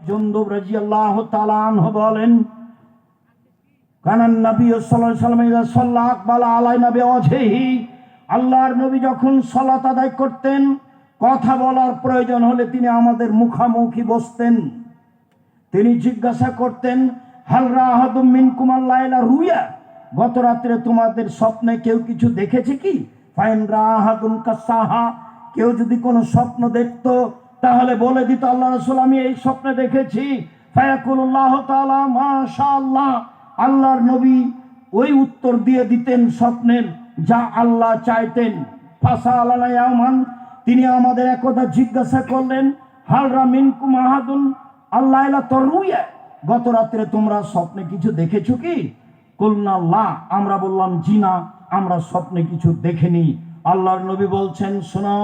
জুনদুব রাদিয়াল্লাহু তাআলা আনহু বলেন, কানান নবী সাল্লাল্লাহু আলাইহি ওয়াসাল্লাম ইযা সাল্লা আকবালা আলাইনা বিওয়াজহিহি, আল্লাহর নবী যখন সালাত আদায় করতেন, কথা বলার প্রয়োজন হলে তিনি আমাদের মুখামুখি বসতেন। তিনি জিজ্ঞাসা করতেন, হাল রাআহাদুম মিনকুম আল-লাইলা রুয়া, গত রাত্রে তোমাদের স্বপ্নে কেউ কিছু দেখেছে কি? ফাইন রাআহাদুন কাসাহা, কেউ যদি কোনো স্বপ্ন দেখতো তাহলে বলে দিত, আল্লাহ রাসূল আমি এই স্বপ্নে দেখেছি। ফায়াকুলুল্লাহু তাআলা মাশাআল্লাহ, আল্লাহর নবী ওই উত্তর দিয়ে দিতেন স্বপ্নের, যা আল্লাহ চাইতেন। ফাসালানা ইয়ামান, তিনি আমাদের একদা জিজ্ঞাসা করলেন, হাল রা মিনকুম আহাদুন আল-লাইলা তারুয়া, গত রাত্রে তোমরা স্বপ্নে কিছু দেখেছো কি? কুলনা লা, আমরা বললাম জি না, আমরা স্বপ্নে কিছু দেখিনি। আল্লাহর নবী বলছেন, শোনো,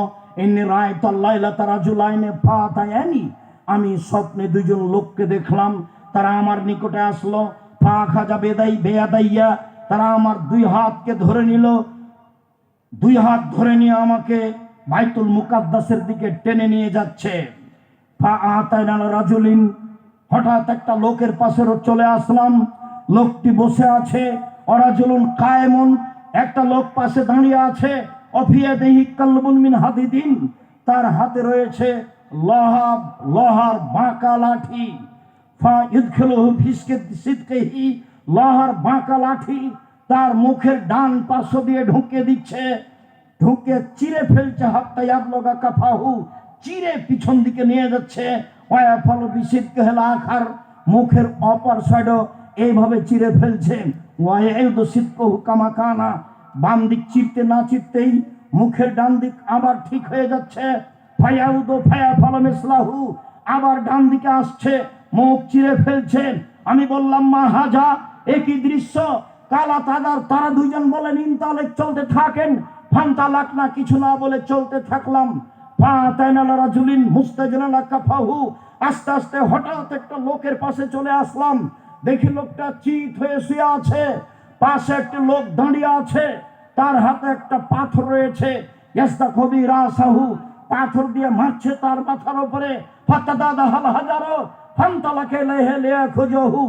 ইন্নী রাআইতুল লাইলাতা রাজুলাইনি ফাতায়ানি, আমি স্বপ্নে দুইজন লোককে দেখলাম, তারা আমার নিকটে আসলো। ফাখাজা বেয়াদাইয়া, তারা আমার দুই হাতকে ধরে নিল, দুই হাত ধরে নিয়ে আমাকে বাইতুল মুকাদ্দাসের দিকে টেনে নিয়ে যাচ্ছে। ফাআতাইনা রাজুলিন, হঠাৎ একটা লোকের পাশে চলে আসলাম, লোকটি বসে আছে। অরাজুলুন কায়েমুন, একটা লোক পাশে দাঁড়িয়ে আছে। অফিয়াদিহি কালবুন মিন হাদিদিন, তার হাতে রয়েছে লোহার বাঁকা লাঠি। ফাইদখিলুহু ফি সিদকিহি, লোহার বাঁকা লাঠি তার মুখের ডান পাশ দিয়ে ঢুকে দিচ্ছে, ঢুকে চিরে ফেলছে। হাত্তা ইয়াবলুগা কাফাহু, চিরে পিছন দিকে নিয়ে যাচ্ছে। ওয়ায়াফালু বিসিদকিহিল আখার, মুখের অপর সাইডও এইভাবে চিরে ফেলছে। ওয়াইদু সিদকুহু কামা কানা, বাম দিক চিরতে না চিরতেই মুখের ডান দিক আবার ঠিক হয়ে যাচ্ছে। ফায়াউদু ফায়াফালু মিসলাহু, আবার ডান দিকে আসছে, মুখ চিরে ফেলছেন। আমি বললাম, মা হাজা, একই দৃশ্য। কালা তাদার, তারা দুইজন বলেন, ইনতালেক, চলতে থাকেন। ফান্তালাক না, কিছু না বলে চলতে থাকলাম। ফাতাইনা রাজুলিন মুস্তাজিলানা কাফাহু, আস্তে আস্তে হঠাৎ একটা লোকের পাশে চলে আসলাম। দেখি লোকটা চিত হয়ে শুয়ে আছে, পাশে একটা লোক দাঁড়িয়ে আছে, তার হাতে একটা পাথর রয়েছে। ইয়াস্তাখবি রাসাহু, পাথর দিয়ে মারছে তার মাথার উপরে। ফাতাদাদা হাল হাজারো ফান্তালাকে লেহে লিয়া খুজহু,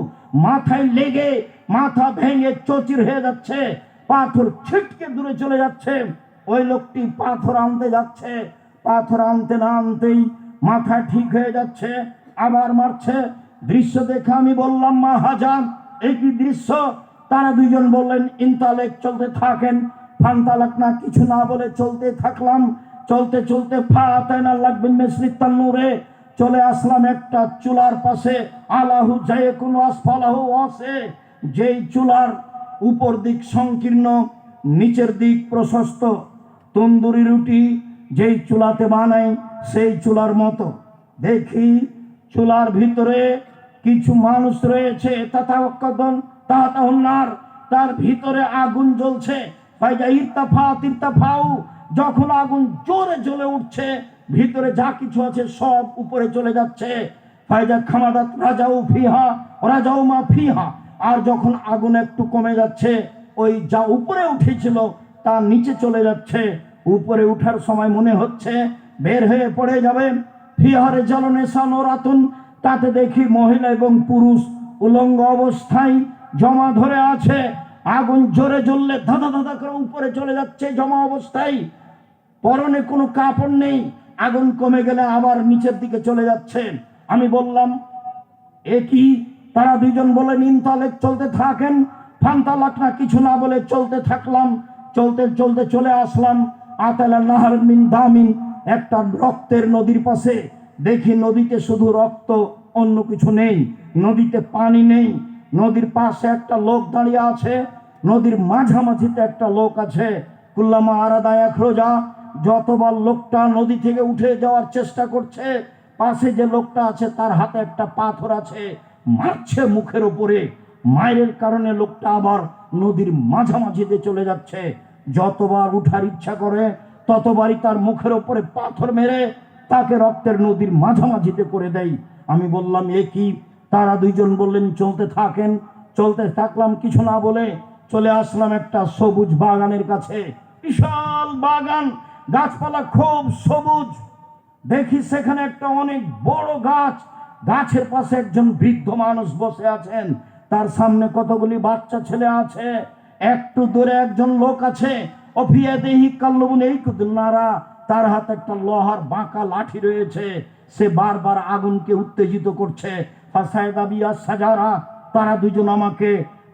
মাথায় লেগে মাথা ভেঙে চৌচির হয়ে যাচ্ছে, পাথর ছিটকে দূরে চলে যাচ্ছে। ওই লোকটি পাথর আনতে যাচ্ছে, পাথর আনতে না আনতেই মাথা ঠিক হয়ে যাচ্ছে, আবার মারছে। দৃশ্য দেখে আমি বললাম, মা হাজান, একই দৃশ্য। তারা দুইজন বললেন, ইনতালেক, চলতে থাকেন। ফান্তালাক না, কিছু না বলে চলতে থাকলাম। চলতে চলতে ফাতাইনা লাগবিন মিসলিত তান্নুরে, চলে আসলাম একটা চুলার পাশে। আলাহু জায়কুন আসফালাহু ওয়াসে, যেই চুলার উপর দিক সংকীর্ণ, নিচের দিক প্রশস্ত। তন্দুরি রুটি যেই চুলাতে বানাই সেই চুলার মতো। দেখি চুলার ভিতরে কিছু মানুষ রয়েছে, তার ভিতরে আগুন জ্বলছে। যখন আগুন জোরে জ্বলে উঠছে, ভিতরে যা কিছু আছে সব উপরে চলে যাচ্ছে। ফাইজা খামাদাত রাজাউ ফিহা রাজাউ মা ফিহা, আর যখন আগুন একটু কমে যাচ্ছে, ওই যা উপরে উঠেছিল তা নিচে চলে যাচ্ছে। উপরে উঠার সময় মনে হচ্ছে বের হয়ে পড়ে যাবে। ফিহারে জ্বলনে সানোরাতুন, তাতে দেখি মহিলা এবং পুরুষ উলঙ্গ অবস্থায় জমা ধরে আছে। আগুন জোরে জ্বললে ধাঁধা ধাঁধা করে উপরে চলে যাচ্ছে জমা অবস্থায়। পরনে কোনো কাপড় নেই, আগুন কমে গেলে আবার নিচের দিকে চলে যাচ্ছে। আমি বললাম, একই। তারা দুইজন বলেন, ইনতালেক, চলতে থাকেন। ফান্তালাক না, কিছু না বলে চলতে থাকলাম। চলতে চলতে চলে আসলাম আতালা নাহার মিন দামিন, একটা রক্তের নদীর পাশে। দেখি নদীতে শুধু রক্ত, অন্য কিছু নেই, নদীতে পানি নেই। নদীর পাশে একটা লোক দাঁড়িয়ে আছে, নদীর মাঝামাঝিতে একটা লোক আছে। কুল্লামা আরাদা একরোজা, যতবার লোকটা নদী থেকে উঠে যাওয়ার চেষ্টা করছে, পাশে যে লোকটা আছে তার হাতে একটা পাথর আছে, মারছে মুখের উপরে। মায়ের কারণে লোকটা আবার নদীর মাঝামাঝিতে চলে যাচ্ছে। যতবার উঠার ইচ্ছা করে ততবারই তার মুখের উপরে পাথর মেরে তাকে রক্তের নদীর মাঝামাঝিতে করে দেয়। আমি বললাম, এ কি? তারা দুইজন বললেন, চলতে থাকেন। চলতে থাকলাম, কিছু না বলে চলে আসলাম একটা সবুজ বাগানের কাছে। বিশাল বাগান, গাছপালা খুব সবুজ। দেখি সেখানে একটা অনেক বড় গাছ, গাছের পাশে একজন বৃদ্ধ মানুষ বসে আছেন, তার সামনে কতগুলি বাচ্চা ছেলে আছে, একটু দূরে একজন লোক আছে, অফিয়াদেহি কাল্লবুন এই কুদনারা, তার হাতে একটা লোহার বাঁকা লাঠি রয়েছে, সে বারবার আগুনকে উত্তেজিত করছে। ফাসায়দাবিয়া সাজারা, তারা দুজন আমাকে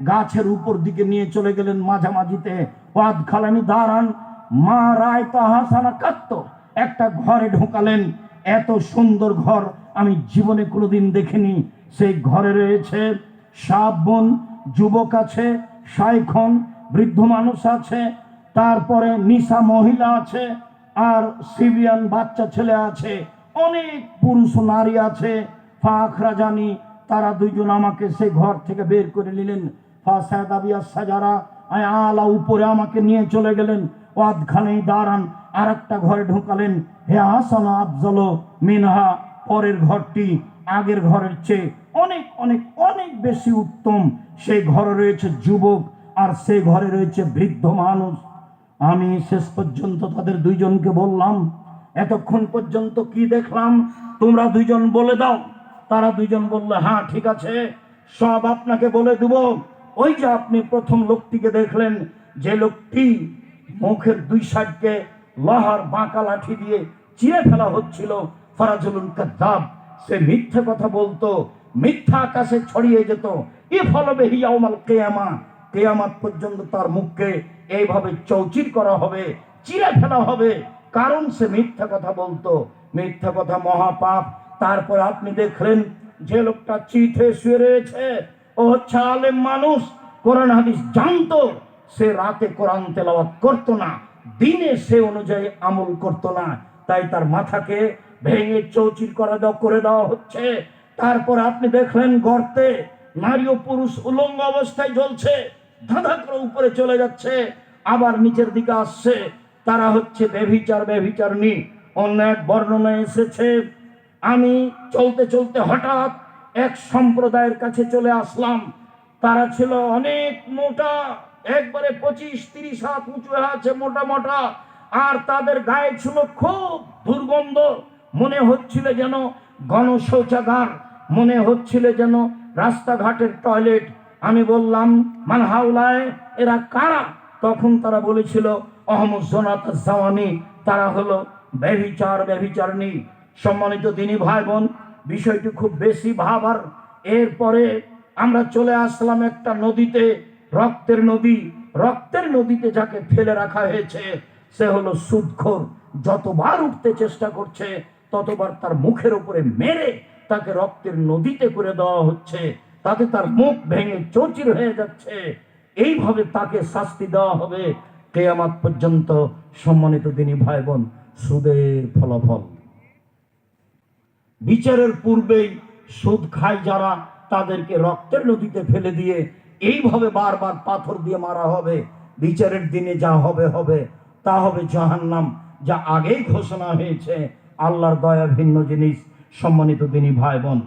গাছের উপর দিকে নিয়ে চলে গেলেন মাঝামাঝিতে। ওয়াদ খালানি দাঁড়ান মা রায় তাহাসানা কাত্ত, একটা ঘরে ঢোকালেন। এত সুন্দর ঘর আমি জীবনে কোনোদিন দেখিনি। সেই ঘরে রয়েছে সাবন, যুবক আছে, শাইখন বৃদ্ধ মানুষ আছে, তারপরে নিশা মহিলা আছে, আর সিবিয়ান বাচ্চা ছেলে আছে, অনেক পুরুষ নারী আছে। ফাখরা জানি, তারা দুইজন আমাকে সেই ঘর থেকে বের করে নিলেন। ফাসাদাবিয়া সাজারা, আলা উপরে আমাকে নিয়ে চলে গেলেন। ওয়াদখানে দাঁড়ান আর একটা ঘরে ঢোকালেন। হে হাসানা আফজল মিনহা, পরের ঘরটি আগের ঘরের চেয়ে অনেক অনেক অনেক বেশি উত্তম। সেই ঘরে রয়েছে যুবক আর সেই ঘরে রয়েছে বৃদ্ধ মানুষ। আমি শেষ পর্যন্ত তাদের দুইজনকে বললাম, এতক্ষণ পর্যন্ত কি দেখলাম তোমরা দুইজন বলে দাও। তারা দুইজন বললে, হ্যাঁ ঠিক আছে, সব আপনাকে বলে দেব। ওই যে আপনি প্রথম লোকটিকে দেখলেন, যে লোকটি মুখের দুই সাইডকে লোহার বাঁকা লাঠি দিয়ে চিরে ফেলা হচ্ছিল, ফারাজুলুন কাযযাব, সে মিথ্যা কথা বলতো, মিথ্যা আকাশে ছড়িয়ে যেত। ইফলবে ইয়াউমাল কিয়ামা, কিয়ামত পর্যন্ত তার মুখকে এইভাবে চৌচির করা হবে, চিরে ফেলা হবে, কারণ সে মিথ্যা কথা বলতো। মিথ্যা কথা মহাপাপ। তারপর আপনি দেখলেন যে লোকটা চিত হয়ে শুয়ে রয়েছে, ও হচ্ছে আলেম মানুষ, কোরআন হাদিস জানতো, সে রাতে কোরআন তেলাওয়াত করতো না, দিনে সে অনুযায়ী আমল করতো না, তাই তার মাথাকে ভেঙে চৌচির করে দেওয়া হচ্ছে। তারপর আপনি দেখলেন গর্তে নারী ও পুরুষ উলঙ্গ অবস্থায় জ্বলছে, ধাঁধা করে উপরে চলে যাচ্ছে, আবার নিচের দিকে আসছে। তারা হচ্ছে ব্যভিচারণী। অন্য এক বর্ণনায় এসেছে, আমি চলতে চলতে হঠাৎ এক সম্প্রদায়ের কাছে চলে আসলাম। তারা ছিল অনেক মোটা, একবারে 25-30 হাত উঁচু আছে, মোটা মোটা, আর তাদের গায়ে ছিল খুব দুর্গন্ধ। মনে হচ্ছিল যেন গণশৌচাগার, মনে হচ্ছিল যেন রাস্তাঘাটের টয়লেট। আমি বললাম, মান হাউলায়, এরা কারা? তখন তারা বলেছিল অহমুজ্জনাত জাওয়ানি, তারা হলো ব্যভিচারণী। সম্মানিত দিনী ভাই বোন, বিষয়টি খুব বেশি ভাবার। এরপরে আমরা চলে আসলাম একটা নদীতে, রক্তের নদীতে যাকে ফেলে রাখা হয়েছে সে হলো সুদখোর। যতবার উঠতে চেষ্টা করছে ততবার তার মুখের উপরে মেরে তাকে রক্তের নদীতে করে দেওয়া হচ্ছে, তাতে তার মুখ ভেঙে চৌচির হয়ে যাচ্ছে। এইভাবে তাকে শাস্তি দেওয়া হবে কিয়ামত পর্যন্ত। সম্মানিত দিনী ভাই বোন, সুদের ফলাফল, বিচারের পূর্বেই সুদ খায় যারা, তাদেরকে রক্তের নদীতে ফেলে দিয়ে এইভাবে বারবার পাথর দিয়ে মারা হবে। বিচারের দিনে যা হবে হবে, তা হবে জাহান্নাম, যা আগেই ঘোষণা হয়েছে। আল্লাহর দয়া ভিন্ন জিনিস। সম্মানিত দিনী ভাই বোন,